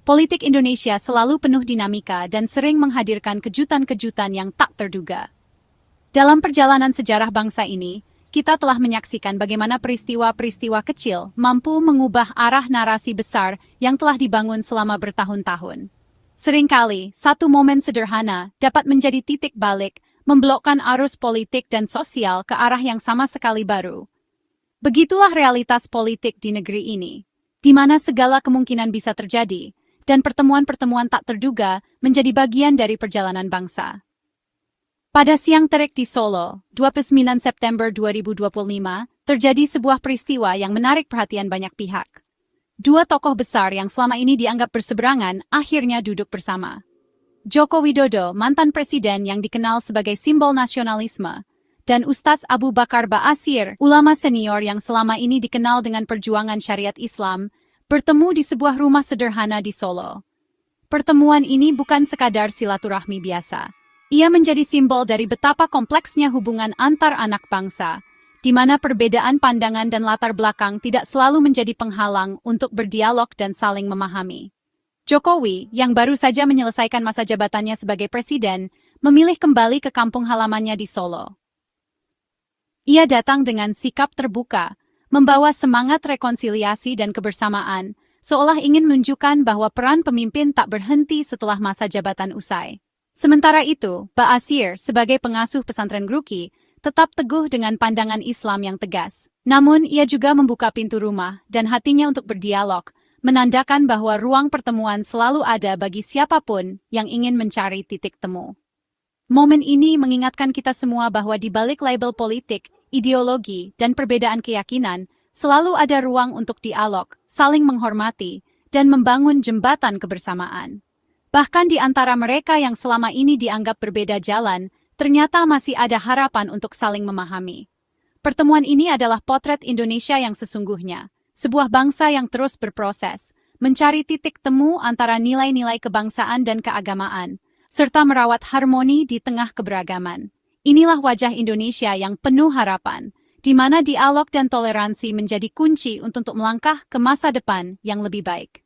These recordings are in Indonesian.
Politik Indonesia selalu penuh dinamika dan sering menghadirkan kejutan-kejutan yang tak terduga. Dalam perjalanan sejarah bangsa ini, kita telah menyaksikan bagaimana peristiwa-peristiwa kecil mampu mengubah arah narasi besar yang telah dibangun selama bertahun-tahun. Seringkali, satu momen sederhana dapat menjadi titik balik, memblokkan arus politik dan sosial ke arah yang sama sekali baru. Begitulah realitas politik di negeri ini, di mana segala kemungkinan bisa terjadi, dan pertemuan-pertemuan tak terduga menjadi bagian dari perjalanan bangsa. Pada siang terik di Solo, 29 September 2025, terjadi sebuah peristiwa yang menarik perhatian banyak pihak. Dua tokoh besar yang selama ini dianggap berseberangan akhirnya duduk bersama. Joko Widodo, mantan presiden yang dikenal sebagai simbol nasionalisme, dan Ustaz Abu Bakar Ba'asyir, ulama senior yang selama ini dikenal dengan perjuangan syariat Islam, bertemu di sebuah rumah sederhana di Solo. Pertemuan ini bukan sekadar silaturahmi biasa. Ia menjadi simbol dari betapa kompleksnya hubungan antar anak bangsa, di mana perbedaan pandangan dan latar belakang tidak selalu menjadi penghalang untuk berdialog dan saling memahami. Jokowi, yang baru saja menyelesaikan masa jabatannya sebagai presiden, memilih kembali ke kampung halamannya di Solo. Ia datang dengan sikap terbuka, membawa semangat rekonsiliasi dan kebersamaan, seolah ingin menunjukkan bahwa peran pemimpin tak berhenti setelah masa jabatan usai. Sementara itu, Ba'asyir, sebagai pengasuh pesantren Gruki, tetap teguh dengan pandangan Islam yang tegas. Namun, ia juga membuka pintu rumah dan hatinya untuk berdialog, menandakan bahwa ruang pertemuan selalu ada bagi siapapun yang ingin mencari titik temu. Momen ini mengingatkan kita semua bahwa di balik label politik, ideologi, dan perbedaan keyakinan, selalu ada ruang untuk dialog, saling menghormati, dan membangun jembatan kebersamaan. Bahkan di antara mereka yang selama ini dianggap berbeda jalan, ternyata masih ada harapan untuk saling memahami. Pertemuan ini adalah potret Indonesia yang sesungguhnya, sebuah bangsa yang terus berproses, mencari titik temu antara nilai-nilai kebangsaan dan keagamaan, serta merawat harmoni di tengah keberagaman. Inilah wajah Indonesia yang penuh harapan, di mana dialog dan toleransi menjadi kunci untuk melangkah ke masa depan yang lebih baik.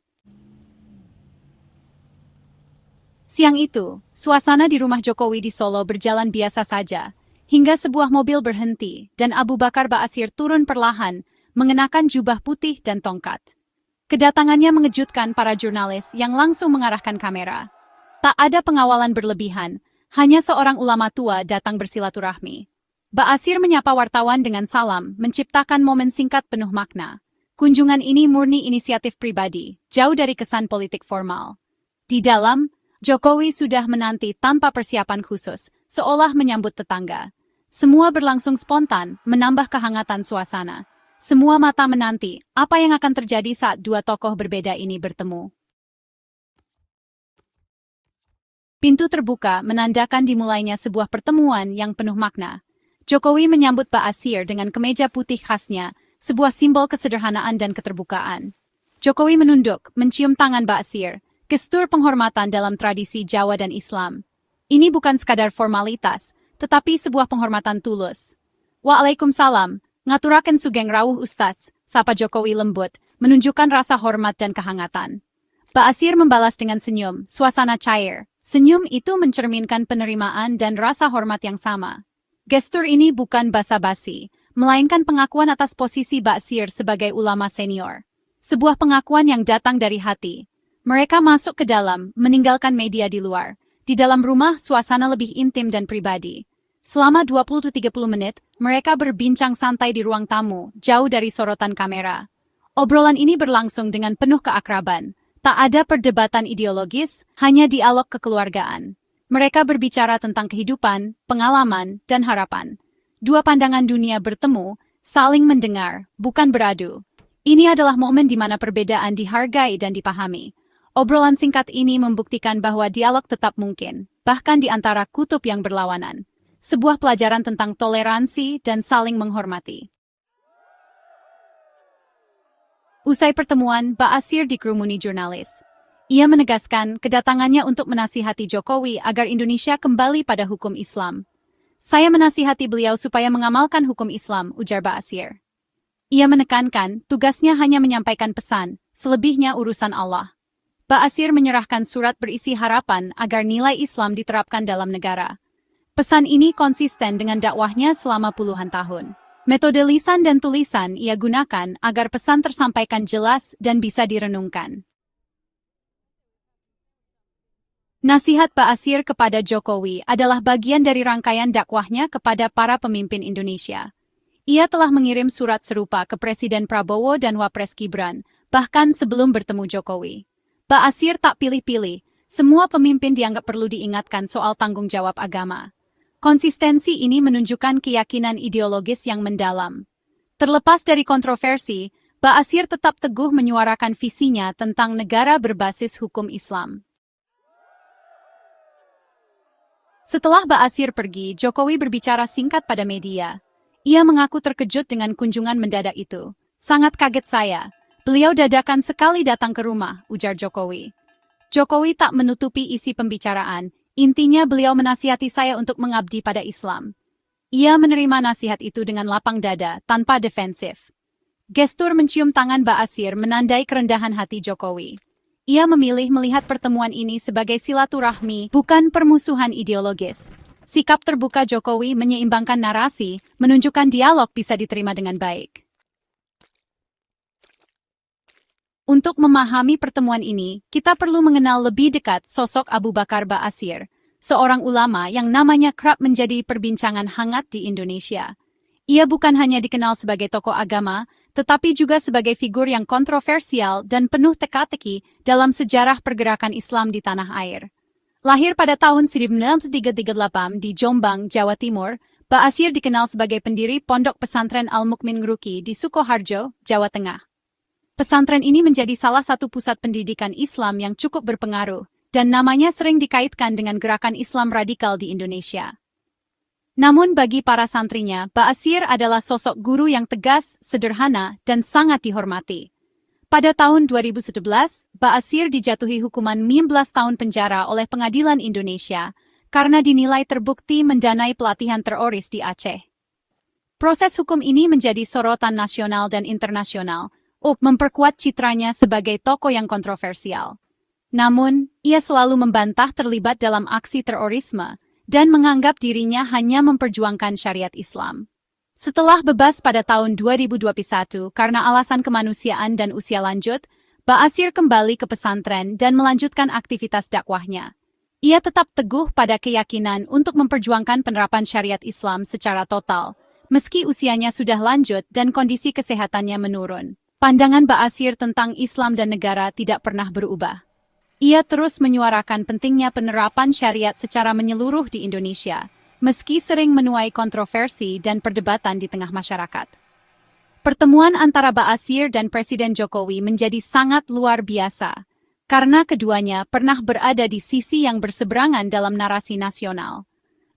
Siang itu, suasana di rumah Jokowi di Solo berjalan biasa saja, hingga sebuah mobil berhenti dan Abu Bakar Ba'asyir turun perlahan, mengenakan jubah putih dan tongkat. Kedatangannya mengejutkan para jurnalis yang langsung mengarahkan kamera. Tak ada pengawalan berlebihan, hanya seorang ulama tua datang bersilaturahmi. Ba'asyir menyapa wartawan dengan salam, menciptakan momen singkat penuh makna. Kunjungan ini murni inisiatif pribadi, jauh dari kesan politik formal. Di dalam, Jokowi sudah menanti tanpa persiapan khusus, seolah menyambut tetangga. Semua berlangsung spontan, menambah kehangatan suasana. Semua mata menanti apa yang akan terjadi saat dua tokoh berbeda ini bertemu. Pintu terbuka menandakan dimulainya sebuah pertemuan yang penuh makna. Jokowi menyambut Ba'asyir dengan kemeja putih khasnya, sebuah simbol kesederhanaan dan keterbukaan. Jokowi menunduk, mencium tangan Ba'asyir, gestur penghormatan dalam tradisi Jawa dan Islam. Ini bukan sekadar formalitas, tetapi sebuah penghormatan tulus. Waalaikumsalam, ngaturaken sugeng rawuh Ustaz, sapa Jokowi lembut, menunjukkan rasa hormat dan kehangatan. Ba'asyir membalas dengan senyum, suasana cair. Senyum itu mencerminkan penerimaan dan rasa hormat yang sama. Gestur ini bukan basa-basi, melainkan pengakuan atas posisi Ba'asyir sebagai ulama senior. Sebuah pengakuan yang datang dari hati. Mereka masuk ke dalam, meninggalkan media di luar. Di dalam rumah, suasana lebih intim dan pribadi. Selama 20-30 menit, mereka berbincang santai di ruang tamu, jauh dari sorotan kamera. Obrolan ini berlangsung dengan penuh keakraban. Tak ada perdebatan ideologis, hanya dialog kekeluargaan. Mereka berbicara tentang kehidupan, pengalaman, dan harapan. Dua pandangan dunia bertemu, saling mendengar, bukan beradu. Ini adalah momen di mana perbedaan dihargai dan dipahami. Obrolan singkat ini membuktikan bahwa dialog tetap mungkin, bahkan di antara kutub yang berlawanan. Sebuah pelajaran tentang toleransi dan saling menghormati. Usai pertemuan, Ba'asyir dikerumuni jurnalis. Ia menegaskan kedatangannya untuk menasihati Jokowi agar Indonesia kembali pada hukum Islam. Saya menasihati beliau supaya mengamalkan hukum Islam, ujar Ba'asyir. Ia menekankan tugasnya hanya menyampaikan pesan, selebihnya urusan Allah. Ba'asyir menyerahkan surat berisi harapan agar nilai Islam diterapkan dalam negara. Pesan ini konsisten dengan dakwahnya selama puluhan tahun. Metode lisan dan tulisan ia gunakan agar pesan tersampaikan jelas dan bisa direnungkan. Nasihat Ba'asyir kepada Jokowi adalah bagian dari rangkaian dakwahnya kepada para pemimpin Indonesia. Ia telah mengirim surat serupa ke Presiden Prabowo dan Wapres Gibran, bahkan sebelum bertemu Jokowi. Ba'asyir tak pilih-pilih, semua pemimpin dianggap perlu diingatkan soal tanggung jawab agama. Konsistensi ini menunjukkan keyakinan ideologis yang mendalam. Terlepas dari kontroversi, Ba'asyir tetap teguh menyuarakan visinya tentang negara berbasis hukum Islam. Setelah Ba'asyir pergi, Jokowi berbicara singkat pada media. Ia mengaku terkejut dengan kunjungan mendadak itu. Sangat kaget saya. Beliau dadakan sekali datang ke rumah, ujar Jokowi. Jokowi tak menutupi isi pembicaraan. Intinya beliau menasihati saya untuk mengabdi pada Islam. Ia menerima nasihat itu dengan lapang dada, tanpa defensif. Gestur mencium tangan Ba'asyir menandai kerendahan hati Jokowi. Ia memilih melihat pertemuan ini sebagai silaturahmi, bukan permusuhan ideologis. Sikap terbuka Jokowi menyeimbangkan narasi, menunjukkan dialog bisa diterima dengan baik. Untuk memahami pertemuan ini, kita perlu mengenal lebih dekat sosok Abu Bakar Ba'asyir, seorang ulama yang namanya kerap menjadi perbincangan hangat di Indonesia. Ia bukan hanya dikenal sebagai tokoh agama, tetapi juga sebagai figur yang kontroversial dan penuh teka-teki dalam sejarah pergerakan Islam di tanah air. Lahir pada tahun 1938 di Jombang, Jawa Timur, Ba'asyir dikenal sebagai pendiri Pondok Pesantren Al-Mukmin Nguruki di Sukoharjo, Jawa Tengah. Pesantren ini menjadi salah satu pusat pendidikan Islam yang cukup berpengaruh, dan namanya sering dikaitkan dengan gerakan Islam radikal di Indonesia. Namun bagi para santrinya, Ba'asyir adalah sosok guru yang tegas, sederhana, dan sangat dihormati. Pada tahun 2011, Ba'asyir dijatuhi hukuman 15 tahun penjara oleh Pengadilan Indonesia karena dinilai terbukti mendanai pelatihan teroris di Aceh. Proses hukum ini menjadi sorotan nasional dan internasional, memperkuat citranya sebagai tokoh yang kontroversial. Namun, ia selalu membantah terlibat dalam aksi terorisme dan menganggap dirinya hanya memperjuangkan syariat Islam. Setelah bebas pada tahun 2021 karena alasan kemanusiaan dan usia lanjut, Ba'asyir kembali ke pesantren dan melanjutkan aktivitas dakwahnya. Ia tetap teguh pada keyakinan untuk memperjuangkan penerapan syariat Islam secara total, meski usianya sudah lanjut dan kondisi kesehatannya menurun. Pandangan Ba'asyir tentang Islam dan negara tidak pernah berubah. Ia terus menyuarakan pentingnya penerapan syariat secara menyeluruh di Indonesia, meski sering menuai kontroversi dan perdebatan di tengah masyarakat. Pertemuan antara Ba'asyir dan Presiden Jokowi menjadi sangat luar biasa, karena keduanya pernah berada di sisi yang berseberangan dalam narasi nasional.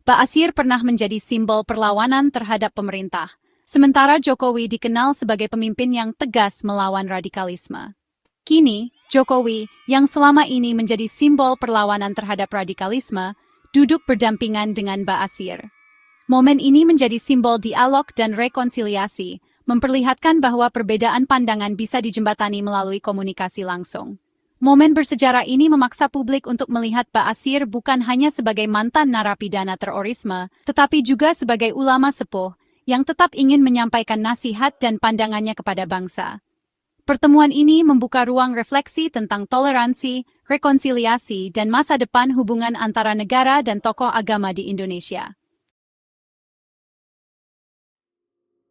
Ba'asyir pernah menjadi simbol perlawanan terhadap pemerintah, sementara Jokowi dikenal sebagai pemimpin yang tegas melawan radikalisme. Kini, Jokowi, yang selama ini menjadi simbol perlawanan terhadap radikalisme, duduk berdampingan dengan Ba'asyir. Momen ini menjadi simbol dialog dan rekonsiliasi, memperlihatkan bahwa perbedaan pandangan bisa dijembatani melalui komunikasi langsung. Momen bersejarah ini memaksa publik untuk melihat Ba'asyir bukan hanya sebagai mantan narapidana terorisme, tetapi juga sebagai ulama sepuh yang tetap ingin menyampaikan nasihat dan pandangannya kepada bangsa. Pertemuan ini membuka ruang refleksi tentang toleransi, rekonsiliasi, dan masa depan hubungan antara negara dan tokoh agama di Indonesia.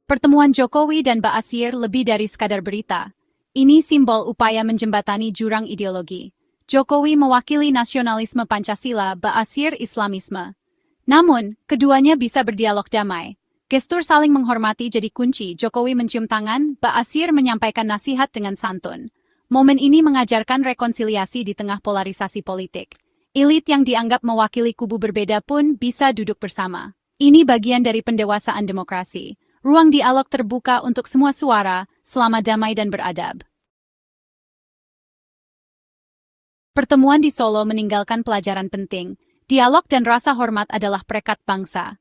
Pertemuan Jokowi dan Ba'asyir lebih dari sekadar berita. Ini simbol upaya menjembatani jurang ideologi. Jokowi mewakili nasionalisme Pancasila, Ba'asyir Islamisme. Namun, keduanya bisa berdialog damai. Gestur saling menghormati jadi kunci. Jokowi mencium tangan, Ba'asyir menyampaikan nasihat dengan santun. Momen ini mengajarkan rekonsiliasi di tengah polarisasi politik. Elit yang dianggap mewakili kubu berbeda pun bisa duduk bersama. Ini bagian dari pendewasaan demokrasi. Ruang dialog terbuka untuk semua suara, selama damai dan beradab. Pertemuan di Solo meninggalkan pelajaran penting. Dialog dan rasa hormat adalah perekat bangsa.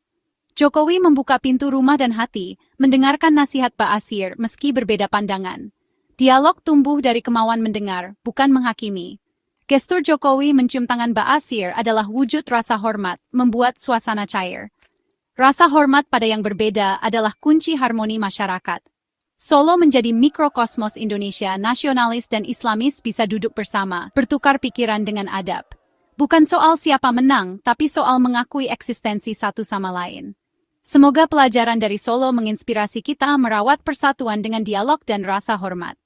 Jokowi membuka pintu rumah dan hati, mendengarkan nasihat Ba'asyir meski berbeda pandangan. Dialog tumbuh dari kemauan mendengar, bukan menghakimi. Gestur Jokowi mencium tangan Ba'asyir adalah wujud rasa hormat, membuat suasana cair. Rasa hormat pada yang berbeda adalah kunci harmoni masyarakat. Solo menjadi mikrokosmos Indonesia, nasionalis dan Islamis bisa duduk bersama, bertukar pikiran dengan adab. Bukan soal siapa menang, tapi soal mengakui eksistensi satu sama lain. Semoga pelajaran dari Solo menginspirasi kita merawat persatuan dengan dialog dan rasa hormat.